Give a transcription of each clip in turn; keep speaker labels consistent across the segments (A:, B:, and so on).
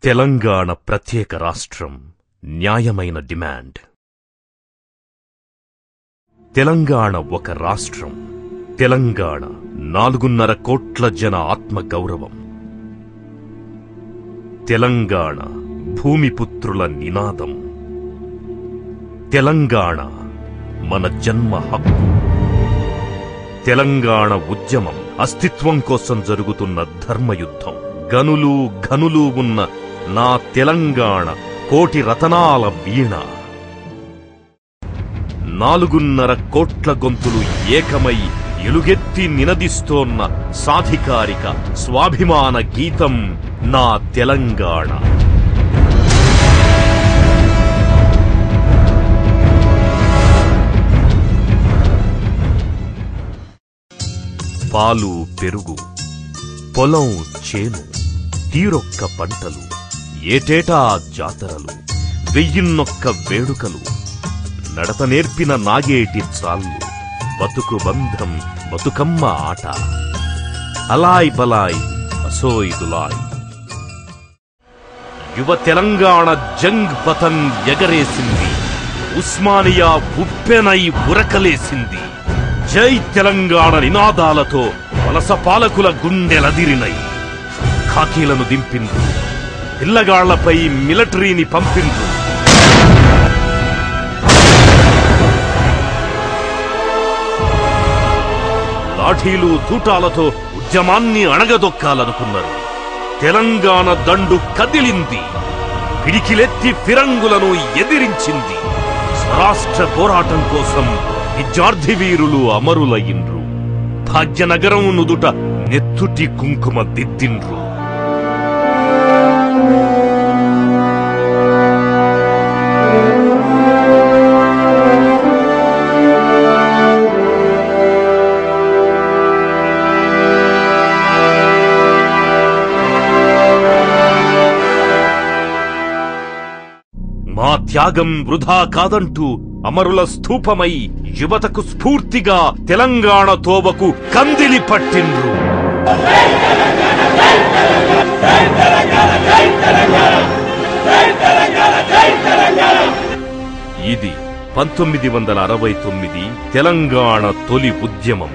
A: తెలంగాణ ప్రత్యేక రాష్ట్రం న్యాయమైన డిమాండ్. తెలంగాణ ఒక రాష్ట్రం. తెలంగాణ 4.5 కోట్ల జన ఆత్మగౌరవం. తెలంగాణ భూమిపుత్రుల నినాదం. తెలంగాణ మన జన్మ హక్కు. తెలంగాణ ఉద్యమం అస్తిత్వం కోసం జరుగుతున్న ధర్మయుద్ధం. గనులు ఘనులు ఉన్న నా తెలంగాణ కోటి రతనాల వీణ. 4.5 కోట్ల గొంతులు ఏకమై ఎలుగెత్తి నినదిస్తోన్న సాధికారిక స్వాభిమాన గీతం నా తెలంగాణ. పాలు పెరుగు, పొలం చేను, తీరొక్క పంటలు, ఏటేటా జాతరలు, 1001 వేడుకలు, నడత నేర్పిన నాగేటి చాళ్ళు, బతుకు బంధం బతుకమ్మ ఆట, అలాయ్ బలాయ్ అసోయ్ దులాయ్. యువ తెలంగాణ జంగ్ పతన్ ఎగరేసింది. ఉస్మానియా ఉప్పెనై ఉరకలేసింది. జై తెలంగాణ నినాదాలతో వలస పాలకుల గుండెలదిరినై. ఖాకీలను దింపిండ్రు, పిల్లగాళ్లపై మిలిటరీని పంపిండ్రు. లాఠీలు తూటాలతో ఉద్యమాన్ని అణగదొక్కాలనుకున్నారు. తెలంగాణ దండు కదిలింది. పిడికిలెత్తి ఫిరంగులను ఎదిరించింది. స్వరాష్ట్ర పోరాటం కోసం విద్యార్థి వీరులు అమరులయ్యిండ్రు. భాగ్యనగరం నుదుట నెత్తుటి కుంకుమ దిద్దిండ్రు. మా త్యాగం వృధా కాదంటూ అమరుల స్థూపమై యువతకు స్ఫూర్తిగా తెలంగాణ తోవకు కందిలి పట్టిండ్రు. ఇది 1969 తెలంగాణ తొలి ఉద్యమం.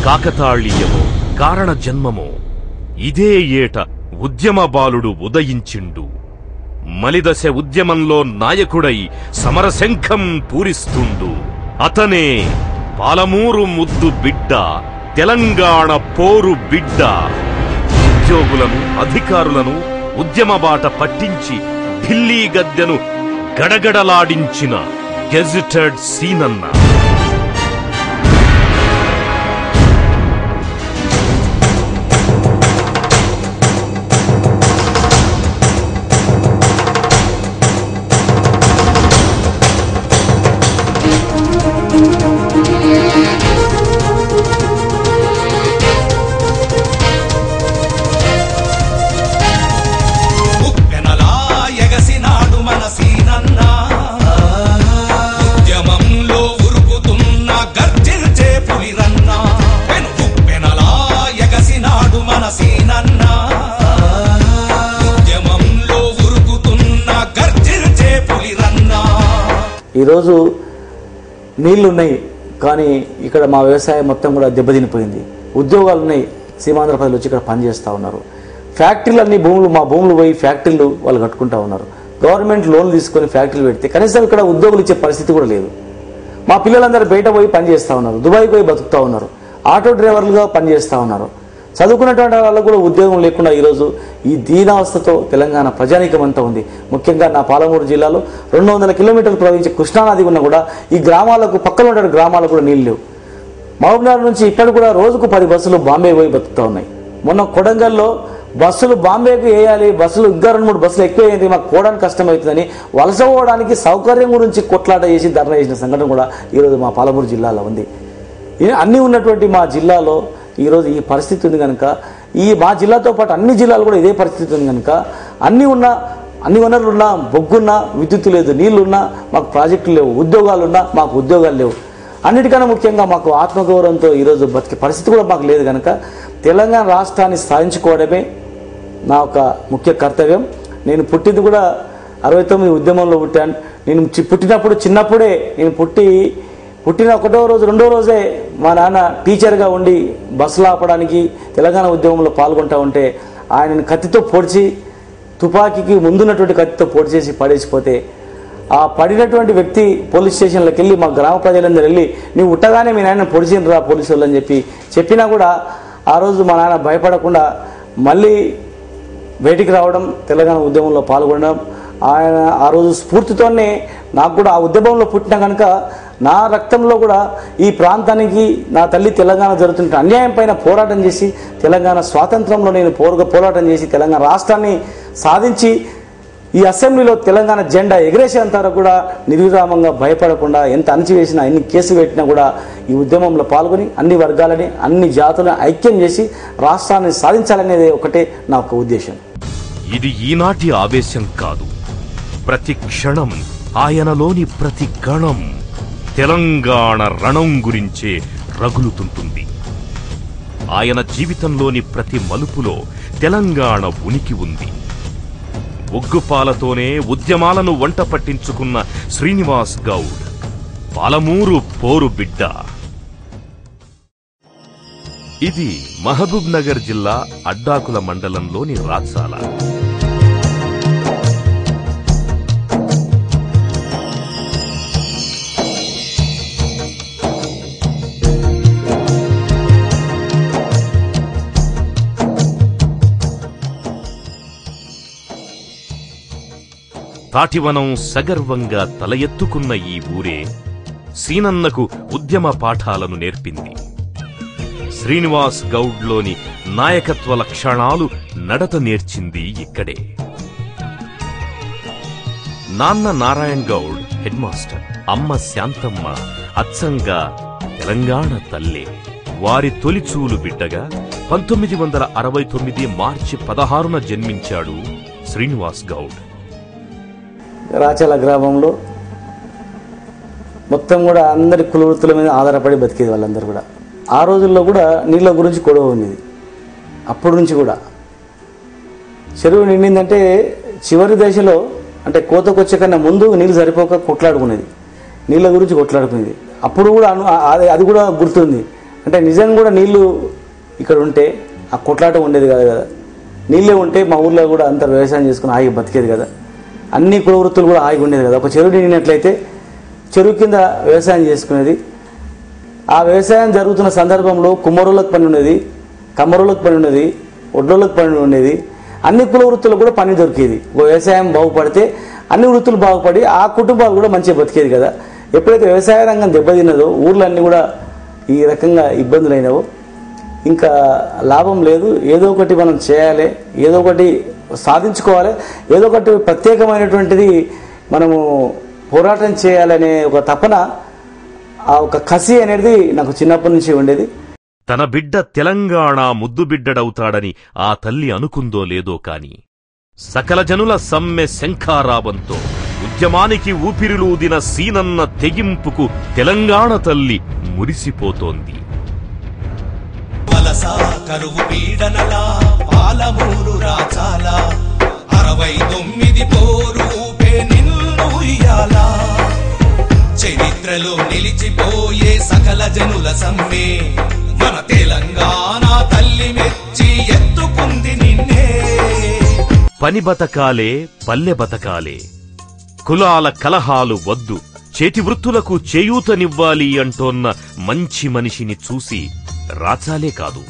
A: కాకతాళీయమో కారణ జన్మమో ఇదే ఏట ఉద్యమ బాలుడు ఉదయించిండు. మలిదశ ఉద్యమంలో నాయకుడై సమరశంఖం పూరిస్తుండు. అతనే పాలమూరు ముద్దు బిడ్డ, తెలంగాణ పోరు బిడ్డ. ఉద్యోగులను అధికారులను ఉద్యమ బాట పట్టించి ఢిల్లీ గద్దెను గడగడలాడించిన గెజిటెడ్ సీనన్న.
B: ఈరోజు నీళ్లున్నాయి కానీ ఇక్కడ మా వ్యవసాయం మొత్తం కూడా దెబ్బతినిపోయింది. ఉద్యోగాలు ఉన్నాయి, సీమాంధ్ర ప్రజలు వచ్చి ఇక్కడ పనిచేస్తూ ఉన్నారు. ఫ్యాక్టరీలు అన్ని మా భూములు పోయి ఫ్యాక్టరీలు వాళ్ళు కట్టుకుంటూ ఉన్నారు. గవర్నమెంట్ లోన్లు తీసుకొని ఫ్యాక్టరీలు పెడితే కనీసం ఇక్కడ ఉద్యోగులు ఇచ్చే పరిస్థితి కూడా లేదు. మా పిల్లలందరూ బయట పోయి పనిచేస్తూ ఉన్నారు, దుబాయ్ పోయి బతుకుతూ ఉన్నారు, ఆటో డ్రైవర్లుగా పనిచేస్తూ ఉన్నారు. చదువుకున్నటువంటి వాళ్ళకు కూడా ఉద్యోగం లేకుండా ఈరోజు ఈ దీనావస్థతో తెలంగాణ ప్రజానీకం అంతా ఉంది. ముఖ్యంగా నా పాలమూరు జిల్లాలో 200 కిలోమీటర్లు ప్రవహించే కృష్ణానది ఉన్నా కూడా ఈ గ్రామాలకు పక్కన ఉన్న గ్రామాలకు కూడా నీళ్ళు లేవు. మహబూబ్నగర్ నుంచి ఇప్పటికి కూడా రోజుకు 10 బస్సులు బాంబే పోయి బతుకుతూ ఉన్నాయి. మొన్న కొడంగల్లో బస్సులు బాంబేకి వేయాలి, బస్సులు ఇంకా 2-3 బస్సులు ఎక్కువ అయ్యింది, మాకు పోవడానికి కష్టమవుతుందని వలస పోవడానికి సౌకర్యం గురించి కొట్లాట చేసి ధర్నా చేసిన సంఘటన కూడా ఈరోజు మా పాలమూరు జిల్లాలో ఉంది. అన్నీ ఉన్నటువంటి మా జిల్లాలో ఈరోజు ఈ పరిస్థితి ఉంది కనుక మా జిల్లాతో పాటు అన్ని జిల్లాలు కూడా ఇదే పరిస్థితి ఉంది కనుక అన్ని వనరులున్నా, బొగ్గున్నా విద్యుత్ లేదు, నీళ్లున్నా మాకు ప్రాజెక్టులు లేవు, ఉద్యోగాలున్నా మాకు ఉద్యోగాలు లేవు. అన్నిటికన్నా ముఖ్యంగా మాకు ఆత్మగౌరవంతో ఈరోజు బతికే పరిస్థితి కూడా మాకు లేదు కనుక తెలంగాణ రాష్ట్రాన్ని సాధించుకోవడమే నా ఒక ముఖ్య కర్తవ్యం. నేను పుట్టింది కూడా 69 ఉద్యమంలో పుట్టాను. నేను చిన్నప్పుడే నేను పుట్టిన ఒకటో రోజు రెండో రోజే మా నాన్న టీచర్గా ఉండి బస్సులు ఆపడానికి తెలంగాణ ఉద్యమంలో పాల్గొంటూ ఉంటే ఆయనను కత్తితో పొడిచి, తుపాకీకి ముందున్నటువంటి కత్తితో పొడి చేసి పడేసిపోతే ఆ పడినటువంటి వ్యక్తి పోలీస్ స్టేషన్లోకి వెళ్ళి మా గ్రామ ప్రజలందరూ వెళ్ళి నీవు ఉట్టగానే మీ నాయన పొడిచిండ్రా పోలీసు వాళ్ళు అని చెప్పినా కూడా ఆ రోజు మా నాన్న భయపడకుండా మళ్ళీ బయటికి రావడం, తెలంగాణ ఉద్యమంలో పాల్గొనడం, ఆయన ఆ రోజు స్ఫూర్తితోనే నాకు కూడా ఆ ఉద్యమంలో పుట్టినా కనుక నా రక్తంలో కూడా ఈ ప్రాంతానికి నా తల్లి తెలంగాణ జరుగుతున్న అన్యాయం పైన పోరాటం చేసి తెలంగాణ స్వాతంత్రంలో నేను పోరాటం చేసి తెలంగాణ రాష్ట్రాన్ని సాధించి ఈ అసెంబ్లీలో తెలంగాణ జెండా ఎగరేసేంత వరకు కూడా నిర్విరామంగా భయపడకుండా ఎంత అణచివేసినా ఎన్ని కేసులు పెట్టినా కూడా ఈ ఉద్యమంలో పాల్గొని అన్ని వర్గాలని అన్ని జాతులను ఐక్యం చేసి రాష్ట్రాన్ని సాధించాలనేది ఒకటే నా ఒక ఉద్దేశం.
A: ఇది ఈనాటి ఆవేశం కాదు, ప్రతి క్షణం ఆయనలోని ప్రతి గణం తెలంగాణ రణం గురించే రగులుతుంటుంది. ఆయన జీవితంలోని ప్రతి మలుపులో తెలంగాణ ఉనికి ఉంది. ఒగ్గుపాలతోనే ఉద్యమాలను వంట పట్టించుకున్న శ్రీనివాస్ గౌడ్ పాలమూరు పోరు బిడ్డ. ఇది మహబూబ్ నగర్ జిల్లా అడ్డాకుల మండలంలోని రాచాల. తాటివనం సగర్వంగా తల ఎత్తుకున్న ఈ ఊరే సీనన్నకు ఉద్యమ పాఠాలను నేర్పింది. శ్రీనివాస్ గౌడ్లోని నాయకత్వ లక్షణాలు నడత నేర్చింది ఇక్కడే. నాన్న నారాయణ్ గౌడ్ హెడ్ మాస్టర్, అమ్మ శాంతమ్మ అచ్చంగా తెలంగాణ తల్లే. వారి తొలిచూలు బిడ్డగా 1969 మార్చి 16న జన్మించాడు శ్రీనివాస్ గౌడ్.
B: రాచాల గ్రామంలో మొత్తం కూడా అందరి కులవృత్తుల మీద ఆధారపడి బతికేది వాళ్ళందరూ కూడా. ఆ రోజుల్లో కూడా నీళ్ళ గురించి గొడవ ఉండేది. అప్పటి నుంచి కూడా చెరువు నిండిందంటే చివరి దశలో అంటే కోతకొచ్చే కన్నా ముందు నీళ్ళు సరిపోక కొట్లాడుకునేది, నీళ్ళ గురించి కొట్లాడుకునేది. అప్పుడు కూడా అది కూడా గుర్తుంది. అంటే నిజంగా కూడా నీళ్లు ఇక్కడ ఉంటే ఆ కొట్లాట ఉండేది కాదు కదా. నీళ్ళే ఉంటే మా ఊర్లో కూడా అంత వ్యవసాయం చేసుకుని హాయిగా బతికేది కదా. అన్ని కుల వృత్తులు కూడా హాయిగా ఉండేది కదా. ఒక చెరువు నిండినట్లయితే చెరువు కింద వ్యవసాయం చేసుకునేది. ఆ వ్యవసాయం జరుగుతున్న సందర్భంలో కుమ్మరోళ్ళకు పని ఉండేది, కమ్మరోళ్ళకు పని ఉండేది, ఒడ్లోళ్ళకు పని ఉండేది. అన్ని కుల వృత్తులకు కూడా పని దొరికేది. వ్యవసాయం బాగుపడితే అన్ని వృత్తులు బాగుపడి ఆ కుటుంబాలు కూడా మంచిగా బతికేది కదా. ఎప్పుడైతే వ్యవసాయ రంగం దెబ్బతిన్నదో ఊర్లన్నీ కూడా ఈ రకంగా ఇబ్బందులైనవో ఇంకా లాభం లేదు, ఏదో ఒకటి మనం చేయాలి, ఏదో ఒకటి సాధించుకోవాలి, ఏదో ఒకటి ప్రత్యేకమైనటువంటిది మనము పోరాటం చేయాలనే ఒక తపన, ఆ ఒక కసి అనేది నాకు చిన్నప్పటి నుంచి ఉండేది.
A: తన బిడ్డ తెలంగాణ ముద్దు బిడ్డడవుతాడని ఆ తల్లి అనుకుందో లేదో కాని సకల జనుల సమ్మె శంఖారావంతో ఉద్యమానికి ఊపిరిలూదిన సీనన్న తెగింపుకు తెలంగాణ తల్లి మురిసిపోతోంది.
C: కరువు పీడనలా పాలమూరు రాచాల 69 పోరు ఊపే నిన్ను ఉయ్యాలా. చరిత్రలో నిలిచిపోయే సకల జనుల సమ్మె మన తెలంగాణ తల్లి మెచ్చి ఎత్తుకుంది నిన్నే.
A: పని బతకాలే, పల్లె బతకాలే, కులాల కలహాలు వద్దు, చేతి వృత్తులకు చేయూతనివ్వాలి అంటోన్న మంచి మనిషిని చూసి రాచాలే కాదు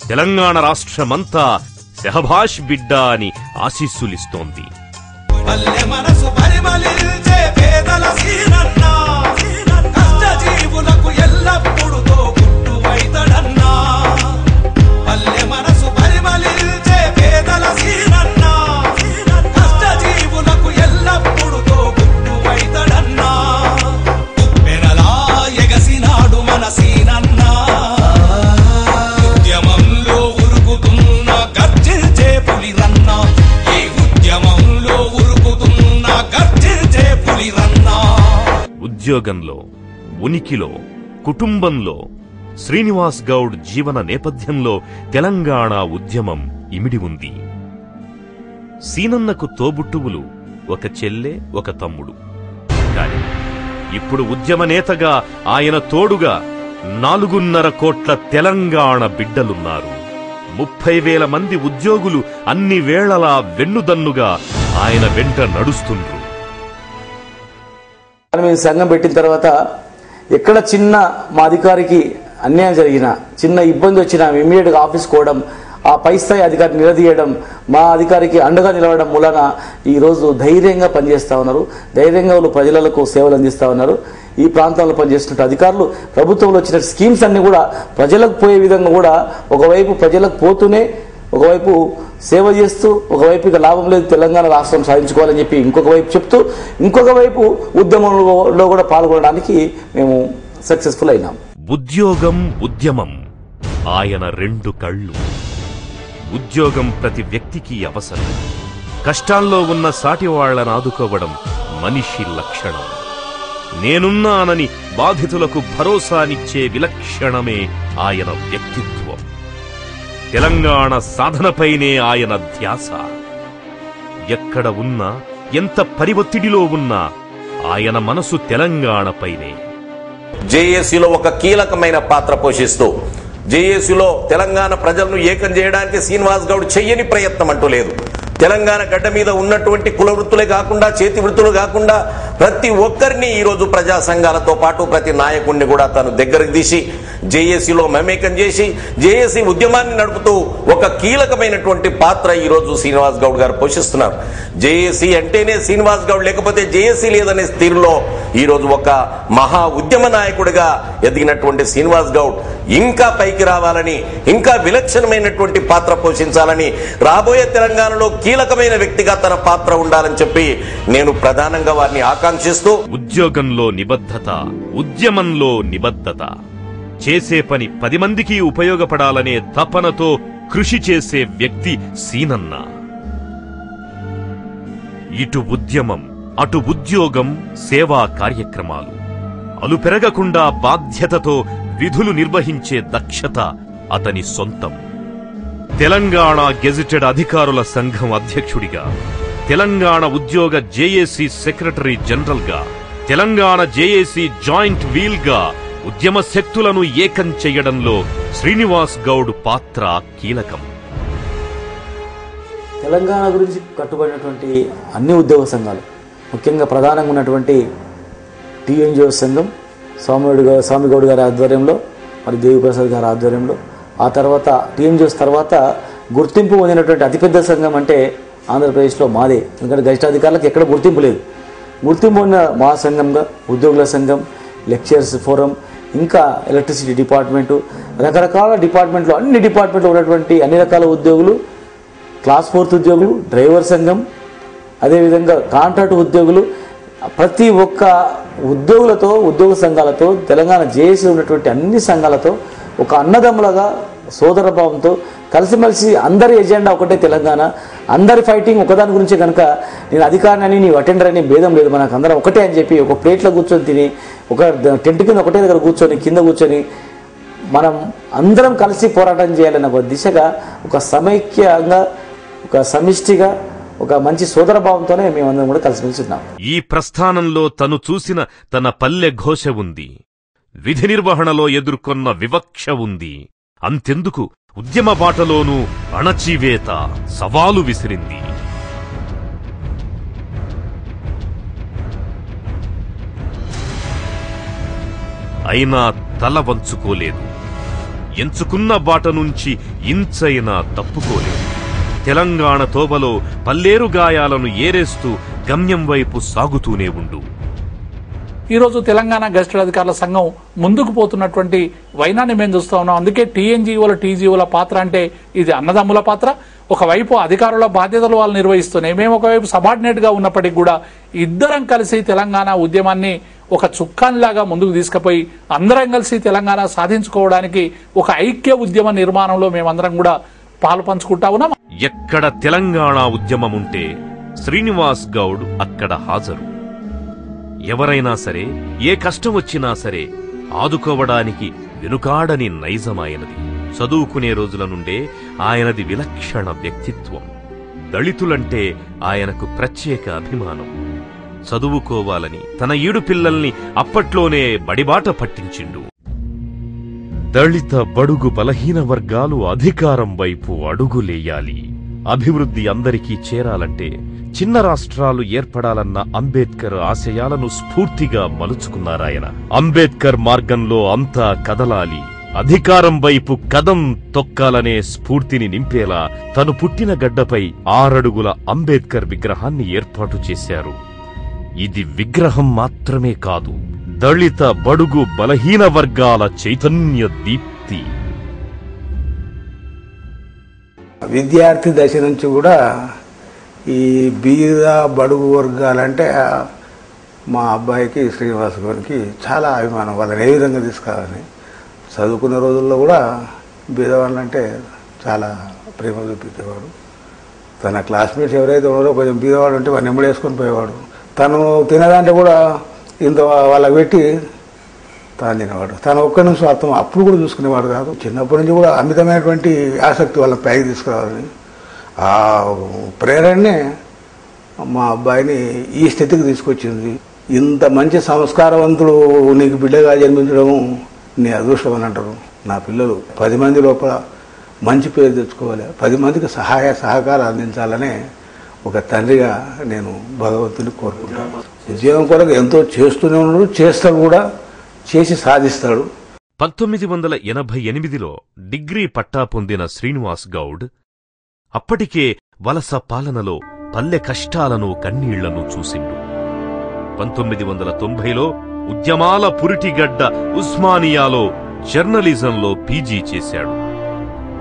A: తెలంగాణ రాష్ట్రమంతా శహబాష్ బిడ్డ అని ఆశీస్సులిస్తోంది.
C: పల్లె మనసు పరిమళించే పేదల సీనన్న, కష్టజీవులకు ఎల్లప్పుడూ తోబుట్టువైతడన్నా. పల్లె మనసు పరిమళించే పేదల సీనన్న, కష్టజీవులకు ఎల్లప్పుడూ తోబుట్టువైతడన్నా. ఉప్పెనలా ఎగసినాడు మన సీనన్న, ఉద్యమంలో ఉరుకుతున్న
A: ఉద్యోగంలో, ఉనికిలో, కుటుంబంలో శ్రీనివాస్ గౌడ్ జీవన నేపథ్యంలో తెలంగాణ ఉద్యమం ఇమిడి ఉంది. సీనన్నకు తోబుట్టువులు ఒక చెల్లె, ఒక తమ్ముడు. కాని ఇప్పుడు ఉద్యమ నేతగా ఆయన తోడుగా 4.5 కోట్ల తెలంగాణ బిడ్డలున్నారు. 30,000 మంది ఉద్యోగులు అన్ని వేళలా వెన్నుదన్నుగా ఆయన వెంట నడుస్తుండ్రు.
B: మేము సంఘం పెట్టిన తర్వాత ఎక్కడ చిన్న మా అధికారికి అన్యాయం జరిగినా, చిన్న ఇబ్బంది వచ్చినా ఇమ్మీడియట్గా ఆఫీస్కి పోవడం, ఆ పై స్థాయి అధికారిని నిలదీయడం, మా అధికారికి అండగా నిలవడం మూలన ఈరోజు ధైర్యంగా పనిచేస్తూ ఉన్నారు. ధైర్యంగా వాళ్ళు ప్రజలకు సేవలు అందిస్తూ ఉన్నారు. ఈ ప్రాంతంలో పనిచేస్తున్న అధికారులు ప్రభుత్వంలో వచ్చిన స్కీమ్స్ అన్ని కూడా ప్రజలకు పోయే విధంగా కూడా ఒకవైపు ప్రజలకు పోతూనే ఒకవైపు సేవ చేస్తూ, ఒకవైపు ఇక లాభం లేదు తెలంగాణ రాష్ట్రం సాధించుకోవాలని చెప్పి ఇంకొక వైపు చెప్తూ, ఇంకొక వైపు ఉద్యమంలో కూడా పాల్గొనడానికి మేము సక్సెస్ఫుల్ అయినాం.
A: ఉద్యోగం, ఉద్యమం ఆయన 2 కళ్ళు. ఉద్యోగం ప్రతి వ్యక్తికి అవసరం. కష్టాల్లో ఉన్న సాటి వాళ్లను ఆదుకోవడం మనిషి లక్షణం. నేనున్నానని బాధితులకు భరోసానిచ్చే విలక్షణమే ఆయన వ్యక్తిత్వం. తెలంగాణ సాధనపైనే ఆయన ధ్యాస. ఎక్కడ ఉన్నా, ఎంత పరివొత్తిడిలో ఉన్నా ఆయన మనసు తెలంగాణపైనే.
D: జేఏసీలో ఒక కీలకమైన పాత్ర పోషిస్తూ జేఏసీలో తెలంగాణ ప్రజలను ఏకం చేయడానికి శ్రీనివాస్ గౌడ్ చెయ్యని ప్రయత్నం అంటూ లేదు. తెలంగాణ గడ్డ మీద ఉన్నటువంటి కుల వృత్తులే కాకుండా, చేతి వృత్తులు కాకుండా ప్రతి ఒక్కరిని ఈరోజు ప్రజా సంఘాలతో పాటు ప్రతి నాయకుడిని కూడా తను దగ్గరకు తీసి జేఏసీలో మమేకం చేసి జేఏసీ ఉద్యమాన్ని నడుపుతూ ఒక కీలకమైనటువంటి పాత్ర ఈరోజు శ్రీనివాస్ గౌడ్ గారు పోషిస్తున్నారు. జేఏసీ అంటేనే శ్రీనివాస్ గౌడ్, లేకపోతే జేఏసీ లేదనే తీరులో ఈరోజు ఒక మహా ఉద్యమ నాయకుడిగా ఎదిగినటువంటి శ్రీనివాస్ గౌడ్ ఇంకా పైకి రావాలని, ఇంకా విలక్షణమైనటువంటి పాత్ర పోషించాలని, రాబోయే తెలంగాణలో కీలకమైన వ్యక్తిగా తన పాత్ర ఉండాలని చెప్పి నేను ప్రధానంగా వారిని ఆకాంక్షిస్తూ,
A: ఉద్యోగంలో నిబద్ధత, ఉద్యమంలో నిబద్ధత, చేసే పని 10 మందికి ఉపయోగపడాలనే తపనతో కృషి చేసే వ్యక్తి సీనన్న. ఇటు ఉద్యమం, అటు ఉద్యోగం, సేవా కార్యక్రమాలు అలుపెరగకుండా బాధ్యతతో విధులు నిర్వహించే దక్షత అతని సొంతం. తెలంగాణ గెజిటెడ్ అధికారుల సంఘం అధ్యక్షుడిగా, తెలంగాణ ఉద్యోగ జేఏసీ సెక్రటరీ జనరల్గా, తెలంగాణ జేఏసీ జాయింట్ వీల్గా ఉద్యమ శక్తులను ఏకం చేయడంలో శ్రీనివాస్ గౌడ్ పాత్ర కీలకం.
B: తెలంగాణ గురించి కట్టుబడినటువంటి అన్ని ఉద్యోగ సంఘాలు, ముఖ్యంగా ప్రధానంగా ఉన్నటువంటి టీఎన్జిఓ సంఘం స్వామిగౌడ్ గారి ఆధ్వర్యంలో, మరి దేవిప్రసాద్ గారి ఆధ్వర్యంలో, ఆ తర్వాత టీఎన్జిఓస్ తర్వాత గుర్తింపు పొందినటువంటి అతిపెద్ద సంఘం అంటే ఆంధ్రప్రదేశ్లో మాదే. ఎందుకంటే గజిట్ అధికారులకు ఎక్కడ గుర్తింపు లేదు. గుర్తింపు పొందిన మా సంఘంగా ఉద్యోగుల సంఘం, లెక్చరర్స్ ఫోరం, ఇంకా ఎలక్ట్రిసిటీ డిపార్ట్మెంటు, రకరకాల డిపార్ట్మెంట్లో అన్ని డిపార్ట్మెంట్లో ఉన్నటువంటి అన్ని రకాల ఉద్యోగులు, క్లాస్ 4 ఉద్యోగులు, డ్రైవర్ సంఘం, అదేవిధంగా కాంట్రాక్ట్ ఉద్యోగులు, ప్రతి ఒక్క ఉద్యోగులతో, ఉద్యోగ సంఘాలతో, తెలంగాణ జేఏసీ ఉన్నటువంటి అన్ని సంఘాలతో ఒక అన్నదమ్ములుగా సోదరభావంతో కలిసిమెలిసి అందరి ఎజెండా ఒకటే తెలంగాణ, అందరి ఫైటింగ్ ఒకదాని గురించే. కనుక నేను అధికారిని అని, నీవు అటెండర్ అని భేదం లేదు, మనకు అందరం ఒకటే అని చెప్పి ఒక ప్లేట్లో కూర్చొని తిని, ఒక టెంట్ కింద ఒకటే దగ్గర కూర్చొని, కింద కూర్చొని మనం అందరం కలిసి పోరాటం చేయాలన్న ఒక దిశగా, ఒక సమైక్యంగా, ఒక సమిష్టిగా, ఒక మంచి సోదరభావంతోనే మేమందరం కూడా కలిసిమెలిసి ఉన్నాం.
A: ఈ ప్రస్థానంలో తను చూసిన తన పల్లె ఘోష ఉంది. విధి నిర్వహణలో ఎదుర్కొన్న వివక్ష ఉంది. అంతెందుకు ఉద్యమ బాటలోనూ అణచివేత సవాలు విసిరింది. అయినా తల వంచుకోలేదు. ఎంచుకున్న బాట నుంచి ఇంచైనా తప్పుకోలేదు. తెలంగాణ తోవలో పల్లేరు గాయాలను ఏరేస్తూ గమ్యం వైపు సాగుతూనే ఉండు.
E: ఈరోజు తెలంగాణ గెజిటెడ్ అధికారుల సంఘం ముందుకు పోతున్నటువంటి వైనాన్ని మేము చూస్తా ఉన్నాం. అందుకే టీఎన్జీఓల, టీజీఓల పాత్ర అంటే ఇది అన్నదమ్ముల పాత్ర. ఒకవైపు అధికారుల బాధ్యతలు వాళ్ళు నిర్వహిస్తున్నాయి, మేము ఒకవైపు సబార్డినేట్ గా ఉన్నప్పటికీ కూడా ఇద్దరం కలిసి తెలంగాణ ఉద్యమాన్ని ఒక చుక్కానిలాగా ముందుకు తీసుకుపోయి అందరం కలిసి తెలంగాణ సాధించుకోవడానికి ఒక ఐక్య ఉద్యమ నిర్మాణంలో మేమందరం కూడా పాలు పంచుకుంటా ఉన్నాం.
A: ఎక్కడ తెలంగాణ ఉద్యమముంటే శ్రీనివాస్ గౌడ్ అక్కడ హాజరు. ఎవరైనా సరే ఏ కష్టం వచ్చినా సరే ఆదుకోవడానికి వెనుకాడని నైజమాయనది. చదువుకునే రోజుల నుండే ఆయనది విలక్షణ వ్యక్తిత్వం. దళితులంటే ఆయనకు ప్రత్యేక అభిమానం. చదువుకోవాలని తన 7 పిల్లల్ని అప్పట్లోనే బడిబాట పట్టించిండు. దళిత బడుగు బలహీన వర్గాలు అధికారం వైపు అడుగులేయాలి. అభివృద్ధి అందరికీ చేరాలంటే చిన్న రాష్ట్రాలు ఏర్పడాలన్న అంబేద్కర్ ఆశయాలను స్ఫూర్తిగా మలుచుకున్నారాయన. అంబేద్కర్ మార్గంలో అంతా కదలాలి, అధికారం వైపు కదం తొక్కాలనే స్ఫూర్తిని నింపేలా తను పుట్టిన గడ్డపై 6 అడుగుల అంబేద్కర్ విగ్రహాన్ని ఏర్పాటు చేశారు. ఇది విగ్రహం మాత్రమే కాదు, దళిత బడుగు బలహీన వర్గాల చైతన్య దీప్తి.
F: విద్యార్థి దశ నుంచి కూడా ఈ బీద బడుగు వర్గాలంటే మా అబ్బాయికి శ్రీనివాస్ గారికి చాలా అభిమానం. వాళ్ళని ఏ విధంగా తీసుకురావాలని చదువుకునే రోజుల్లో కూడా బీదవాళ్ళంటే చాలా ప్రేమ చూపించేవాడు. తన క్లాస్మేట్స్ ఎవరైతే ఉన్నారో కొంచెం బీదవాడు అంటే వాడిని ఎమ్మడేసుకొని పోయేవాడు. తను తినదంటే కూడా ఇంత వాళ్ళకి పెట్టి తాను తినేవాడు. తను ఒక్క నిమిషం అర్థం అప్పుడు కూడా చూసుకునేవాడు కాదు. చిన్నప్పటి నుంచి కూడా అమితమైనటువంటి ఆసక్తి వాళ్ళని పైకి తీసుకురావాలని ఆ ప్రేరణనే మా అబ్బాయిని ఈ స్థితికి తీసుకొచ్చింది. ఇంత మంచి సంస్కారవంతుడు నీకు బిడ్డగా జన్మించడం నీ అదృష్టం అని అంటారు. నా పిల్లలు 10 మంది లోపల మంచి పేరు తెచ్చుకోవాలి, 10 మందికి సహాయ సహకారం అందించాలనే ఒక తండ్రిగా నేను భగవంతుని కోరుకుంటాను. ఉద్యోగం కొరకు ఎంతో చేస్తూనే ఉన్నాడు, చేస్తాడు కూడా, చేసి సాధిస్తాడు.
A: 1988లో డిగ్రీ పట్టా పొందిన శ్రీనివాస్ గౌడ్ అప్పటికే వలస పాలనలో పల్లె కష్టాలను కన్నీళ్లను చూసిండు. 1990లో ఉద్యమాల పురిటిగడ్డ ఉస్మానియాలో జర్నలిజంలో పీజీ చేశాడు.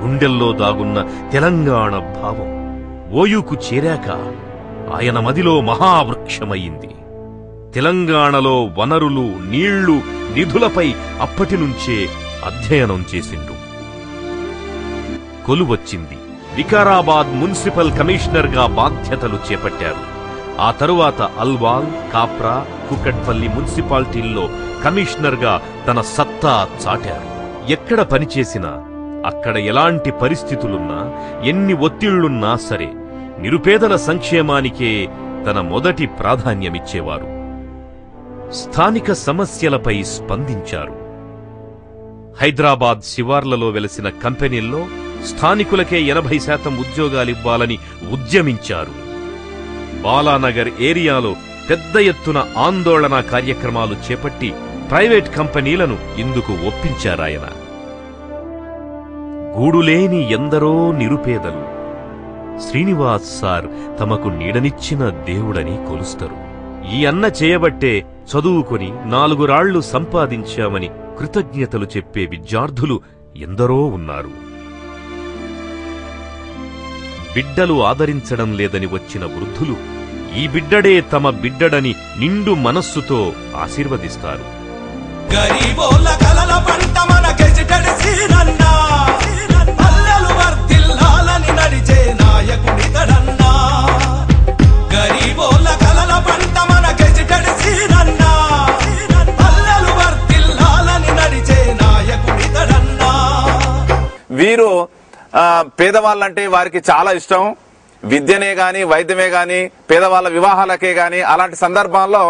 A: గుండెల్లో దాగున్న తెలంగాణ భావం ఓయూకు చేరాక ఆయన మదిలో మహావృక్షమయింది. తెలంగాణలో వనరులు, నీళ్లు, నిధులపై అప్పటినుంచే అధ్యయనం చేసిండు. కొలువొచ్చింది. వికారాబాద్ మున్సిపల్ కమిషనర్గా బాధ్యతలు చేపట్టారు. ఆ తరువాత అల్వాల్, కాప్రా, కుకట్పల్లి మున్సిపాలిటీల్లో కమిషనర్గా తన సత్తా చాటారు. ఎక్కడ పనిచేసినా, అక్కడ ఎలాంటి పరిస్థితులున్నా, ఎన్ని ఒత్తిళ్లున్నా సరే నిరుపేదల సంక్షేమానికే తన మొదటి ప్రాధాన్యమిచ్చేవారు. స్థానిక సమస్యలపై స్పందించారు. హైదరాబాద్ శివార్లలో వెలసిన కంపెనీల్లో స్థానికులకే 80% ఉద్యోగాలివ్వాలని ఉద్యమించారు. బాలానగర్ ఏరియాలో పెద్ద ఎత్తున ఆందోళన కార్యక్రమాలు చేపట్టి ప్రైవేట్ కంపెనీలను ఇందుకు ఒప్పించారాయన. గూడులేని ఎందరో నిరుపేదలు శ్రీనివాస్ సార్ తమకు నీడనిచ్చిన దేవుడని కొలుస్తారు. ఈ అన్న చేయబట్టే చదువుకొని 4 రాళ్లు సంపాదించామని కృతజ్ఞతలు చెప్పే విద్యార్థులు ఎందరో ఉన్నారు. బిడ్డలు ఆదరించడం లేదని వచ్చిన వృద్ధులు ఈ బిడ్డడే తమ బిడ్డడని నిండు మనస్సుతో ఆశీర్వదిస్తారు.
C: గరీబోళ్ళ కలల పంట మన గెజిటెడ్ సీనన్నా, పల్లెలు వర్ధిల్లాలని నడిచే నాయకుడితడన్నా. గరీబోళ్ళ కలల పంట మన గెజిటెడ్ సీనన్నా, పల్లెలు వర్ధిల్లాలని నడిచే నాయకుడితడన్నా.
D: వీరు పేదవాళ్ళంటే వారికి చాలా ఇష్టం. విద్యనే గాని, వైద్యమే గాని, పేదవాళ్ళ వివాహాలకే గాని అలాంటి సందర్భాల్లో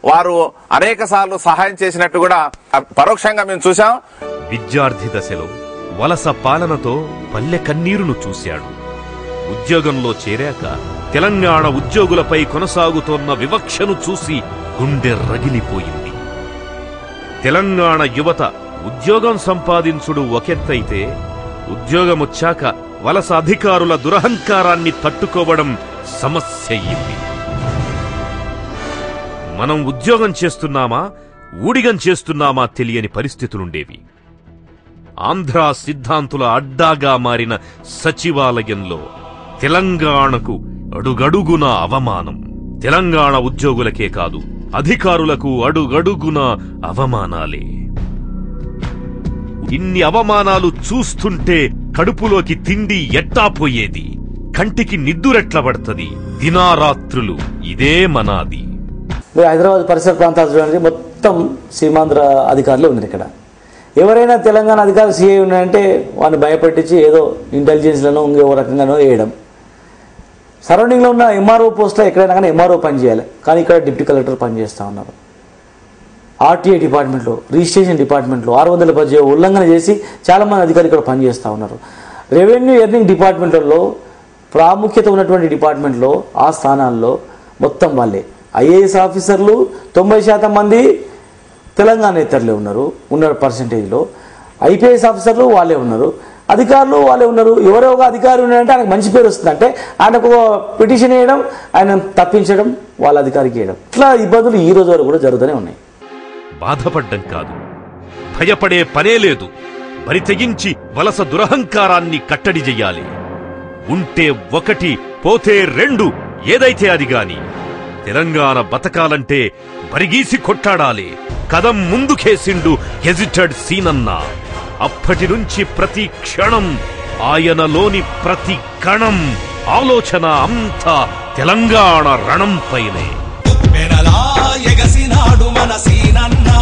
D: వారు అనేక సార్లు సహాయం చేసినట్టు కూడా పరోక్షంగా మేము చూశాం.
A: విద్యార్థి దశలో వలస పాలనతో పల్లె కన్నీరును చూశాడు. ఉద్యోగంలో చేరాక తెలంగాణ ఉద్యోగులపై కొనసాగుతోన్న వివక్షను చూసి గుండె రగిలిపోయింది. తెలంగాణ యువత ఉద్యోగం సంపాదించుడు ఒకెత్తైతే, ఉద్యోగమొచ్చాక వలస అధికారుల దురహంకారాన్ని తట్టుకోవడం సమస్య అయింది. మనం ఉద్యోగం చేస్తున్నామా, ఊడిగం చేస్తున్నామా తెలియని పరిస్థితులుండేవి. ఆంధ్రా సిద్ధాంతుల అడ్డాగా మారిన సచివాలయంలో తెలంగాణకు అడుగడుగున అవమానం. తెలంగాణ ఉద్యోగులకే కాదు, అధికారులకు అడుగడుగున అవమానాలే. ఇన్ని అవమానాలు చూస్తుంటే కడుపులోకి తిండి ఎట్టా పోయేది, కంటికి నిద్దురెట్ల పడుతుంది. దినారాత్రులు ఇదే మనాది.
B: మీరు హైదరాబాద్ పరిసర ప్రాంతాలు చూడండి, మొత్తం సీమాంధ్ర అధికారులు ఉన్నారు ఇక్కడ. ఎవరైనా తెలంగాణ అధికారులు సీఐ ఉన్నాయంటే వాడిని భయపెట్టించి ఏదో ఇంటెలిజెన్స్లను ఇంకో రకంగానో వేయడం. సరౌండింగ్లో ఉన్న ఎంఆర్ఓ పోస్ట్లో ఎక్కడైనా కానీ ఎంఆర్ఓ పని చేయాలి, కానీ ఇక్కడ డిప్యూటీ కలెక్టర్ పనిచేస్తూ ఉన్నారు. ఆర్టీఐ డిపార్ట్మెంట్లో, రిజిస్ట్రేషన్ డిపార్ట్మెంట్లో 610 ఉల్లంఘన చేసి చాలామంది అధికారులు ఇక్కడ పనిచేస్తూ ఉన్నారు. రెవెన్యూ ఎర్నింగ్ డిపార్ట్మెంట్లలో ప్రాముఖ్యత ఉన్నటువంటి డిపార్ట్మెంట్లో ఆ స్థానాల్లో మొత్తం వాళ్ళే. ఐఏఎస్ ఆఫీసర్లు 90% మంది తెలంగాణేతరులే ఉన్న పర్సంటేజ్లో. ఐపీఎస్ ఆఫీసర్లు వాళ్ళే ఉన్నారు, అధికారులు వాళ్ళే ఉన్నారు. ఎవరో ఒక అధికారి ఉన్నాడంటే ఆయనకు మంచి పేరు వస్తుంది, అంటే ఆయనకు పిటిషన్ వేయడం, ఆయన తప్పించడం, వాళ్ళ అధికారికి వేయడం, ఇట్లా ఇబ్బందులు ఈ రోజు వరకు కూడా జరుగుతూనే ఉన్నాయి.
A: బాధపడ్డం కాదు, భయపడే పనే లేదు. బరి తెగించి వలస దురహంకారాన్ని కట్టడి చెయ్యాలి. ఉంటే 1, పోతే 2, ఏదైతే అది గాని తెలంగాణ బతకాలంటే బరిగీసి కొట్టాడాలి. కదం ముందుకేసిండు హెజిటెడ్ సీనన్న. అప్పటి నుంచి ప్రతి క్షణం ఆయనలోని ప్రతి కణం ఆలోచన అంతా తెలంగాణ రణంపైనే.
C: ఎగసినాడు మన సీనన్నా.